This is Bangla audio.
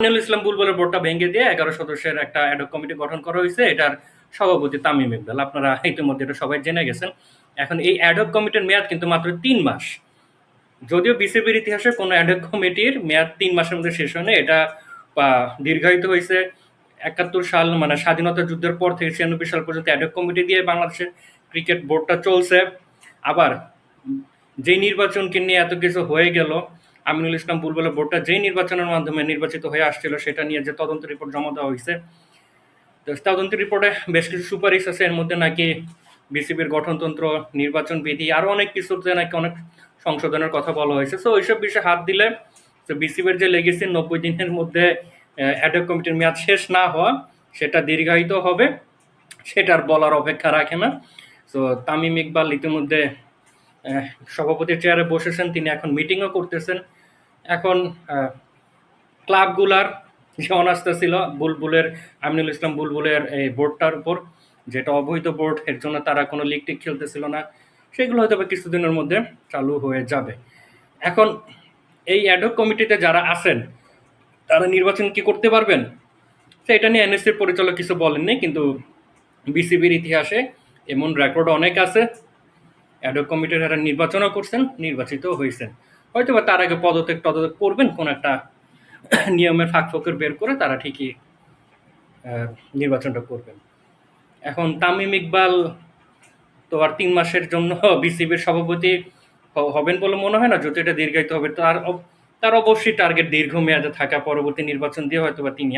আমিনুল ইসলাম বুলবুলের বোর্ডটা ভেঙে দিয়ে 11 সদস্যের একটা অ্যাডহক কমিটি গঠন করা হয়েছে। এটার সভাপতি তামিম ইকবাল, আপনারা ইতিমধ্যে এটা সবাই জেনে গেছেন। এখন এই অ্যাডহক কমিটির মেয়াদ কিন্তু মাত্র 3 মাস। যদিও বিসিবির ইতিহাসে কোনো অ্যাডহক কমিটির মেয়াদ 3 মাসের মধ্যে শেষ হয় না, এটা দীর্ঘায়িত হয়েছে 71 সাল মানে স্বাধীনতা যুদ্ধের পর থেকে 96 সাল পর্যন্ত অ্যাডহক কমিটি দিয়ে বাংলাদেশের ক্রিকেট বোর্ডটা চলছে। আবার যেই নির্বাচনকে নিয়ে এত কিছু হয়ে গেল, আমিনুল ইসলাম বুলবুলের বোর্ডটা যেই নির্বাচনের মাধ্যমে নির্বাচিত হয়ে আসছিল সেটা নিয়ে যে তদন্ত রিপোর্ট জমা দেওয়া হয়েছে, তো তদন্ত রিপোর্টে বেশ কিছু সুপারিশ আছে। এর মধ্যে নাকি বিসিবির গঠনতন্ত্র, নির্বাচন বিধি, আরো অনেক কিছুতে নাকি অনেক সংশোধনের কথা বলা হয়েছে। সো ওইসব বিষয়ে হাত দিলে তো বিসিবির যে লেগেছে 90 দিনের মধ্যে অ্যাডহক কমিটির মেয়াদ শেষ না হওয়া, সেটা দীর্ঘায়িত হবে, সেটার বলার অপেক্ষা রাখে না। তো তামিম ইকবাল ইতিমধ্যে সভাপতির চেয়ারে বসেছেন, তিনি এখন মিটিংও করতেছেন। এখন ক্লাবগুলার যে অনাস্থা ছিল বুলবুলের, আমিনুল ইসলাম বুলবুলের এই বোর্ডটার উপর, যেটা অবৈধ বোর্ড, এর জন্য তারা কোনো লিগ টিগ খেলতেছিল না, সেগুলো হয়তো কিছুদিনের মধ্যে চালু হয়ে যাবে। এখন এই অ্যাডহক কমিটিতে যারা আছেন তারা নির্বাচন কি করতে পারবেন, তো এটা নিয়ে এনএসসির পরিচালক কিছু বলেননি, কিন্তু বিসিবির ইতিহাসে এমন রেকর্ড অনেক আছে। অ্যাডহক কমিটির যারা নির্বাচনও করছেন, নির্বাচিত হয়েছেন, হয়তো বা তার আগে পদত্যাগ করবেন কোন একটা নিয়মের ফাঁক ফোকর বের করে, তারা ঠিকই নির্বাচনটা করবেন। এখন তামিম ইকবাল তো আর 3 মাসের জন্য বিসিবির সভাপতি হবেন বলে মনে হয় না, যদি এটা দীর্ঘায়িত হবে তার অবশ্যই টার্গেট দীর্ঘমেয়াদে থাকা, পরবর্তী নির্বাচন দিয়ে হয়তো বা তিনি